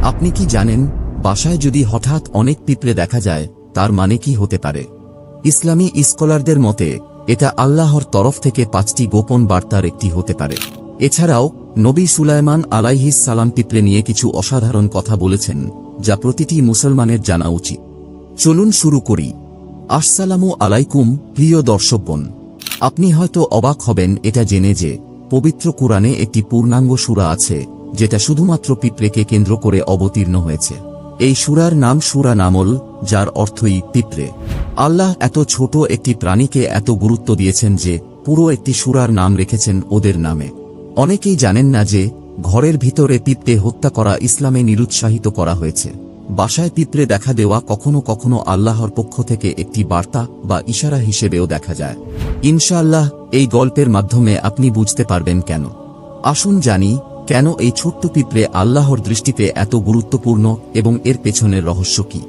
আপনি কি জানেন, বাসায় যদি হঠাৎ অনেক পিঁপড়ে দেখা যায় তার মানে কি হতে পারে? ইসলামী স্কলারদের মতে এটা আল্লাহর তরফ থেকে 5টি গোপন বার্তার একটি হতে পারে। এছাড়াও নবী সুলাইমান আলাইহিস সালাম পিঁপড়ে নিয়ে কিছু অসাধারণ কথা বলেছেন, যা প্রতিটি মুসলমানের জানা উচিত। চলুন শুরু করি। আসসালামু আলাইকুম প্রিয় দর্শকগণ। আপনি হয়তো অবাক হবেন এটা জেনে যে পবিত্র কুরআনে একটি পূর্ণাঙ্গ সূরা আছে যেটা শুধুমাত্র পিঁপড়েকে কেন্দ্র করে অবতীর্ণ হয়েছে। এই সূরার নাম সূরা নামল, যার অর্থই পিঁপড়ে। আল্লাহ এত ছোট একটি প্রাণীকে এত গুরুত্ব দিয়েছেন যে পুরো একটি সূরার নাম রেখেছেন ওদের নামে। অনেকেই জানেন না যে ঘরের ভিতরে পিঁপড়ে হত্যা করা ইসলামে নিরুৎসাহিত করা হয়েছে। বাসায় পিঁপড়ে দেখা দেওয়া কখনো কখনো আল্লাহর পক্ষ থেকে একটি বার্তা বা ইশারা হিসেবেও দেখা যায়। ইনশাআল্লাহ এই গল্পের মাধ্যমে আপনি বুঝতে পারবেন কেন। আসুন জানি কেন এই ছোট্ট পিঁপড়ে আল্লাহর দৃষ্টিতে এত গুরুত্বপূর্ণ এবং এর পেছনের রহস্য কি।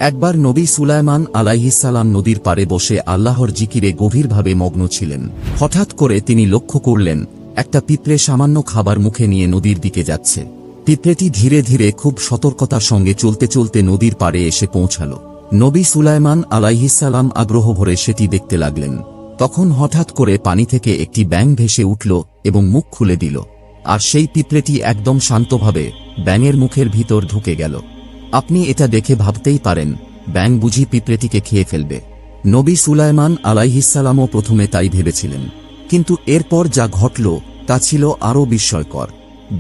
একবার নবী সুলাইমান আলাইহিস সালাম নদীর পাড়ে বসে আল্লাহর জিকিরে গভীরভাবে মগ্ন ছিলেন। হঠাৎ করে তিনি লক্ষ্য করলেন একটা পিঁপড়ে সামান্য খাবার মুখে নিয়ে নদীর দিকে যাচ্ছে। পিঁপড়েটি ধীরে ধীরে খুব সতর্কতার সঙ্গে চলতে চলতে নদীর পাড়ে এসে পৌঁছাল। নবী সুলাইমান আলাইহিস সালাম আগ্রহ ভরে সেটি দেখতে লাগলেন। তখন হঠাৎ করে পানি থেকে একটি ব্যাঙ ভেসে উঠল এবং মুখ খুলে দিল, আর সেই পিঁপড়েটি একদম শান্তভাবে ব্যাঙের মুখের ভিতর ঢুকে গেল। আপনি এটা দেখে ভাবতেই পারেন, ব্যাঙ বুঝি পিঁপড়েটিকে খেয়ে ফেলবে। নবী সুলাইমান আলাইহিস সালামও প্রথমে তাই ভেবেছিলেন, কিন্তু এরপর যা ঘটল তা ছিল আরও বিস্ময়কর।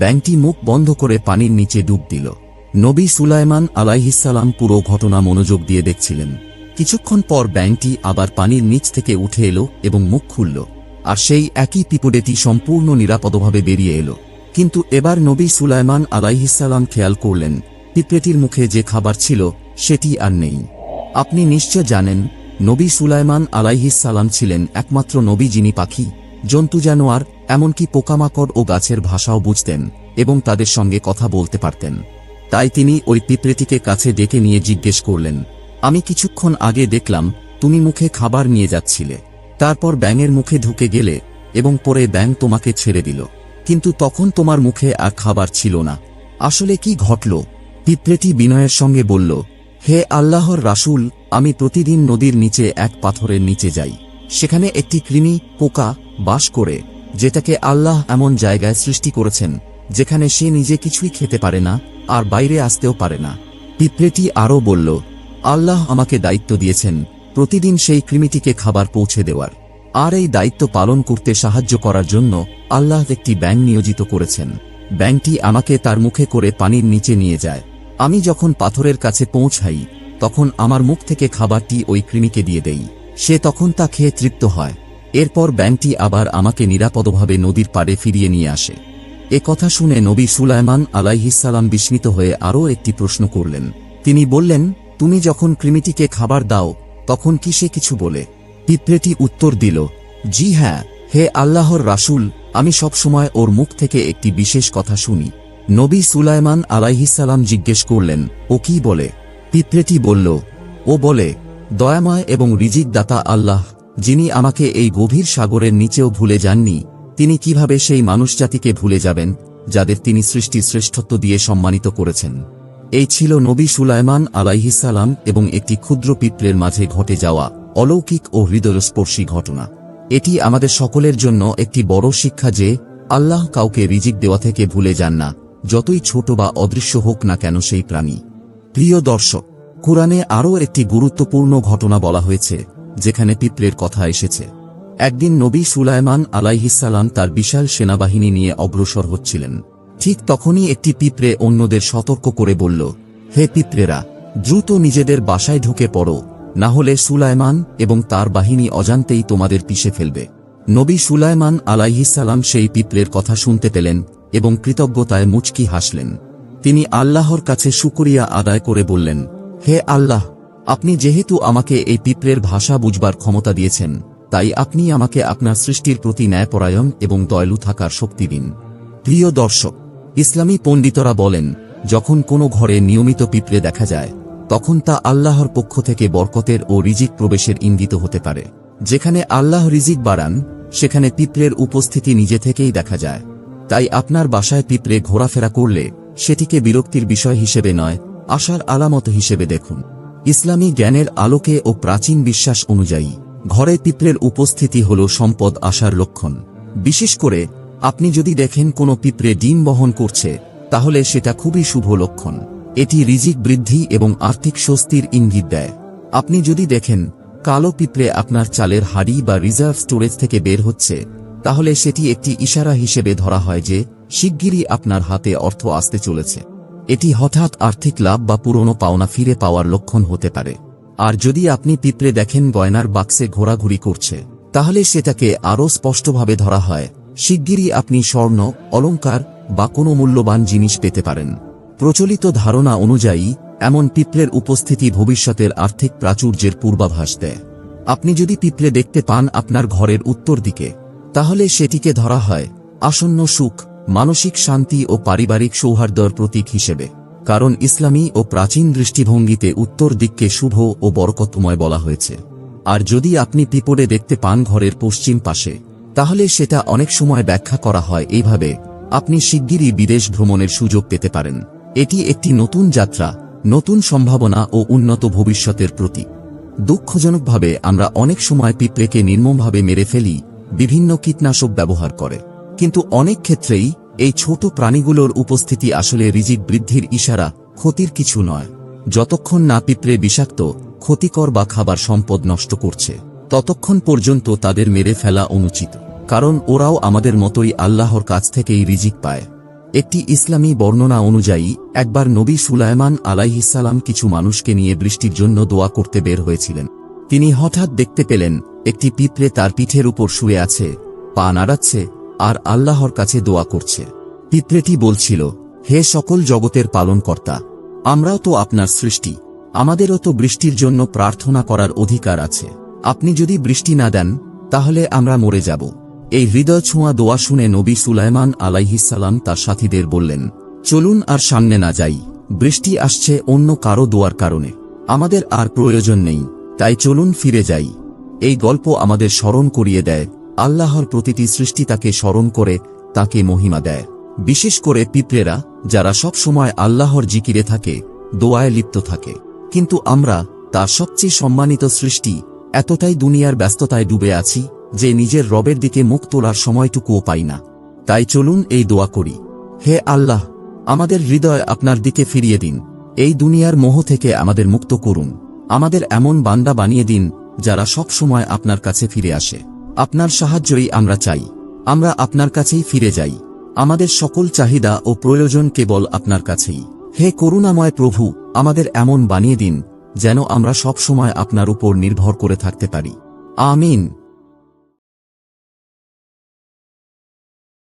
ব্যাঙটি মুখ বন্ধ করে পানির নিচে ডুব দিল। নবী সুলাইমান আলাইহিস সালাম পুরো ঘটনা মনোযোগ দিয়ে দেখছিলেন। কিছুক্ষণ পর ব্যাঙটি আবার পানির নিচ থেকে উঠে এলো এবং মুখ খুলল, আর সেই একই পিঁপড়েটি সম্পূর্ণ নিরাপদভাবে বেরিয়ে এলো। কিন্তু এবার নবী সুলাইমান আলাইহিস সালাম খেয়াল করলেন পিঁপড়েটির মুখে যে খাবার ছিল সেটি আর নেই। আপনি নিশ্চয় জানেন, নবী সুলাইমান আলাইহিস সালাম ছিলেন একমাত্র নবী যিনি পাখি, জন্তু জানোয়ার, এমনকি পোকামাকড় ও গাছের ভাষাও বুঝতেন এবং তাদের সঙ্গে কথা বলতে পারতেন। তাই তিনি ওই পিঁপড়েটিকে কাছে ডেকে নিয়ে জিজ্ঞেস করলেন, আমি কিছুক্ষণ আগে দেখলাম তুমি মুখে খাবার নিয়ে যাচ্ছিলে, তারপর ব্যাঙের মুখে ঢুকে গেলে এবং পরে ব্যাঙ তোমাকে ছেড়ে দিল, কিন্তু তখন তোমার মুখে আর খাবার ছিল না। আসলে কি ঘটল? পিঁপড়েটি বিনয়ের সঙ্গে বলল, হে আল্লাহর রাসূল, আমি প্রতিদিন নদীর নিচে এক পাথরের নিচে যাই। সেখানে একটি কৃমি পোকা বাস করে, যেটাকে আল্লাহ এমন জায়গায় সৃষ্টি করেছেন যেখানে সে নিজে কিছুই খেতে পারে না আর বাইরে আসতেও পারে না। পিঁপড়েটি আরও বলল, আল্লাহ আমাকে দায়িত্ব দিয়েছেন প্রতিদিন সেই কৃমিটিকে খাবার পৌঁছে দেওয়ার, আর এই দায়িত্ব পালন করতে সাহায্য করার জন্য আল্লাহ একটি ব্যাঙ নিয়োজিত করেছেন। ব্যাঙটি আমাকে তার মুখে করে পানির নিচে নিয়ে যায়। আমি যখন পাথরের কাছে পৌঁছাই তখন আমার মুখ থেকে খাবারটি ওই কৃমিকে দিয়ে দেই, সে তখন তা খেয়ে তৃপ্ত হয়। এরপর ব্যাঙটি আবার আমাকে নিরাপদভাবে নদীর পাড়ে ফিরিয়ে নিয়ে আসে। এ কথা শুনে নবী সুলাইমান আলাইহিস সালাম বিস্মিত হয়ে আরও একটি প্রশ্ন করলেন। তিনি বললেন, তুমি যখন কৃমিটিকে খাবার দাও তখন কি সে কিছু বলে? পিঁপড়েটি উত্তর দিল, জি হ্যাঁ, হে আল্লাহর রাসূল, আমি সবসময় ওর মুখ থেকে একটি বিশেষ কথা শুনি। নবী সুলাইমান আলাইহিস সালাম জিজ্ঞেস করলেন, ও কি বলে? পিঁপড়েটি বলল, ও বলে, দয়াময় এবং রিজিক দাতা আল্লাহ, যিনি আমাকে এই গভীর সাগরের নিচেও ভুলে যাননি, তিনি কিভাবে সেই মানুষজাতিকে ভুলে যাবেন যাদের তিনি সৃষ্টির শ্রেষ্ঠত্ব দিয়ে সম্মানিত করেছেন। এই ছিল নবী সুলাইমান আলাইহিস সালাম এবং একটি ক্ষুদ্র পিঁপড়ের মাঝে ঘটে যাওয়া অলৌকিক ও হৃদয়স্পর্শী ঘটনা। এটি আমাদের সকলের জন্য একটি বড় শিক্ষা যে আল্লাহ কাউকে রিজিক দেওয়া থেকে ভুলে যান না, যতই ছোট বা অদৃশ্য হোক না কেন সেই প্রাণী। প্রিয় দর্শক, কুরআনে আরও একটি গুরুত্বপূর্ণ ঘটনা বলা হয়েছে যেখানে পিঁপড়ের কথা এসেছে। একদিন নবী সুলাইমান আলাইহিস সালাম তার বিশাল সেনাবাহিনী নিয়ে অগ্রসর হচ্ছিলেন। ঠিক তখনই একটি পিঁপড়ে অন্যদের সতর্ক করে বলল, হে পিঁপড়েরা, দ্রুত নিজেদের বাসায় ঢুকে পড়ো, না হলে সুলাইমান এবং তার বাহিনী অজান্তেই তোমাদের পিষে ফেলবে। নবী সুলাইমান আলাইহিস সালাম সেই পিঁপড়ের কথা শুনতে পেলেন এবং কৃতজ্ঞতায় মুচকি হাসলেন। তিনি আল্লাহর কাছে শুকরিয়া আদায় করে বললেন, হে আল্লাহ, আপনি যেহেতু আমাকে এই পিঁপড়ের ভাষা বুঝবার ক্ষমতা দিয়েছেন, তাই আপনি আমাকে আপনার সৃষ্টির প্রতি ন্যায়পরায়ণ এবং দয়ালু থাকার শক্তি দিন। প্রিয় দর্শক, ইসলামী পণ্ডিতরা বলেন, যখন কোনো ঘরে নিয়মিত পিঁপড়ে দেখা যায় তখন তা আল্লাহর পক্ষ থেকে বরকতের ও রিজিক প্রবেশের ইঙ্গিত হতে পারে। যেখানে আল্লাহ রিজিক বাড়ান সেখানে পিঁপড়ের উপস্থিতি নিজে থেকেই দেখা যায়। তাই আপনার বাসায় পিঁপড়ে ঘোরাফেরা করলে সেটিকে বিরক্তির বিষয় হিসেবে নয়, আশার আলামত হিসেবে দেখুন। ইসলামী জ্ঞানের আলোকে ও প্রাচীন বিশ্বাস অনুযায়ী ঘরে পিঁপড়ের উপস্থিতি হল সম্পদ আসার লক্ষণ। বিশেষ করে আপনি যদি দেখেন কোনো পিঁপড়ে ডিম বহন করছে, তাহলে সেটা খুবই শুভ লক্ষণ। এটি রিজিক বৃদ্ধি এবং আর্থিক স্বস্তির ইঙ্গিত দেয়। আপনি যদি দেখেন কালো পিঁপড়ে আপনার চালের হাড়ি বা রিজার্ভ স্টোরেজ থেকে বের হচ্ছে, তাহলে সেটি একটি ইশারা হিসেবে ধরা হয় যে শিগগিরই আপনার হাতে অর্থ আসতে চলেছে। এটি হঠাৎ আর্থিক লাভ বা পুরনো পাওনা ফিরে পাওয়ার লক্ষণ হতে পারে। আর যদি আপনি পিঁপড়ে দেখেন গয়নার বাক্সে ঘোরাঘুরি করছে, তাহলে সেটাকে আরও স্পষ্টভাবে ধরা হয় শিগগিরই আপনি স্বর্ণ, অলংকার বা কোনো মূল্যবান জিনিস পেতে পারেন। প্রচলিত ধারণা অনুযায়ী এমন পিঁপড়ের উপস্থিতি ভবিষ্যতের আর্থিক প্রাচুর্যের পূর্বাভাস দেয়। আপনি যদি পিঁপড়ে দেখতে পান আপনার ঘরের উত্তর দিকে, তাহলে সেটিকে ধরা হয় আসন্ন সুখ, মানসিক শান্তি ও পারিবারিক সৌহার্দ্যের প্রতীক হিসেবে। কারণ ইসলামী ও প্রাচীন দৃষ্টিভঙ্গিতে উত্তর দিককে শুভ ও বরকতময় বলা হয়েছে। আর যদি আপনি পিঁপড়ে দেখতে পান ঘরের পশ্চিম পাশে, তাহলে সেটা অনেক সময় ব্যাখ্যা করা হয় এইভাবে: আপনি শিগগিরই বিদেশ ভ্রমণের সুযোগ পেতে পারেন। এটি একটি নতুন যাত্রা, নতুন সম্ভাবনা ও উন্নত ভবিষ্যতের প্রতীক। দুঃখজনকভাবে আমরা অনেক সময় পিঁপড়েকে নির্মমভাবে মেরে ফেলি, বিভিন্ন কীটনাশক ব্যবহার করে। কিন্তু অনেক ক্ষেত্রেই এই ছোট প্রাণীগুলোর উপস্থিতি আসলে রিজিক বৃদ্ধির ইশারা, ক্ষতির কিছু নয়। যতক্ষণ না পিঁপড়ে বিষাক্ত, ক্ষতিকর বা খাবার সম্পদ নষ্ট করছে, ততক্ষণ পর্যন্ত তাদের মেরে ফেলা অনুচিত। কারণ ওরাও আমাদের মতোই আল্লাহর কাছ থেকেই রিজিক পায়। একটি ইসলামী বর্ণনা অনুযায়ী একবার নবী সুলাইমান আলাইহিসসালাম কিছু মানুষকে নিয়ে বৃষ্টির জন্য দোয়া করতে বের হয়েছিলেন। তিনি হঠাৎ দেখতে পেলেন একটি পিঁপড়ে তার পিঠের উপর শুয়ে আছে, পা নাড়াচ্ছে আর আল্লাহর কাছে দোয়া করছে। পিঁপড়েটি বলছিল, হে সকল জগতের পালনকর্তা, আমরাও তো আপনার সৃষ্টি, আমাদেরও তো বৃষ্টির জন্য প্রার্থনা করার অধিকার আছে। আপনি যদি বৃষ্টি না দেন, তাহলে আমরা মরে যাব। এই হৃদয় ছোঁয়া দোয়া শুনে নবী সুলাইমান আলাইহিসসালাম তার সাথীদের বললেন, চলুন আর সামনে না যাই, বৃষ্টি আসছে অন্য কারো দোয়ার কারণে, আমাদের আর প্রয়োজন নেই, তাই চলুন ফিরে যাই। এই গল্প আমাদের স্মরণ করিয়ে দেয় আল্লাহর প্রতিটি সৃষ্টি তাকে স্মরণ করে তাকে মহিমা দেয়। বিশেষ করে পিঁপড়েরা, যারা সব সময় আল্লাহর জিকিরে থাকে, দোয়ায় লিপ্ত থাকে। কিন্তু আমরা, তার সবচেয়ে সম্মানিত সৃষ্টি, এতটাই দুনিয়ার ব্যস্ততায় ডুবে আছি যে নিজের রবের দিকে মুখ তোলার সময়টুকুও পাই না। তাই চলুন এই দোয়া করি: হে আল্লাহ, আমাদের হৃদয় আপনার দিকে ফিরিয়ে দিন, এই দুনিয়ার মোহ থেকে আমাদের মুক্ত করুন। আমাদের এমন বান্দা বানিয়ে দিন যারা সব সময় আপনার কাছে ফিরে আসে। আপনার সাহায্যই আমরা চাই, আমরা আপনার কাছেই ফিরে যাই। আমাদের সকল চাহিদা ও প্রয়োজন কেবল আপনার কাছেই। হে করুণাময় প্রভু, আমাদের এমন বানিয়ে দিন যেন আমরা সব সময় আপনার উপর নির্ভর করে থাকতে পারি। আমিন।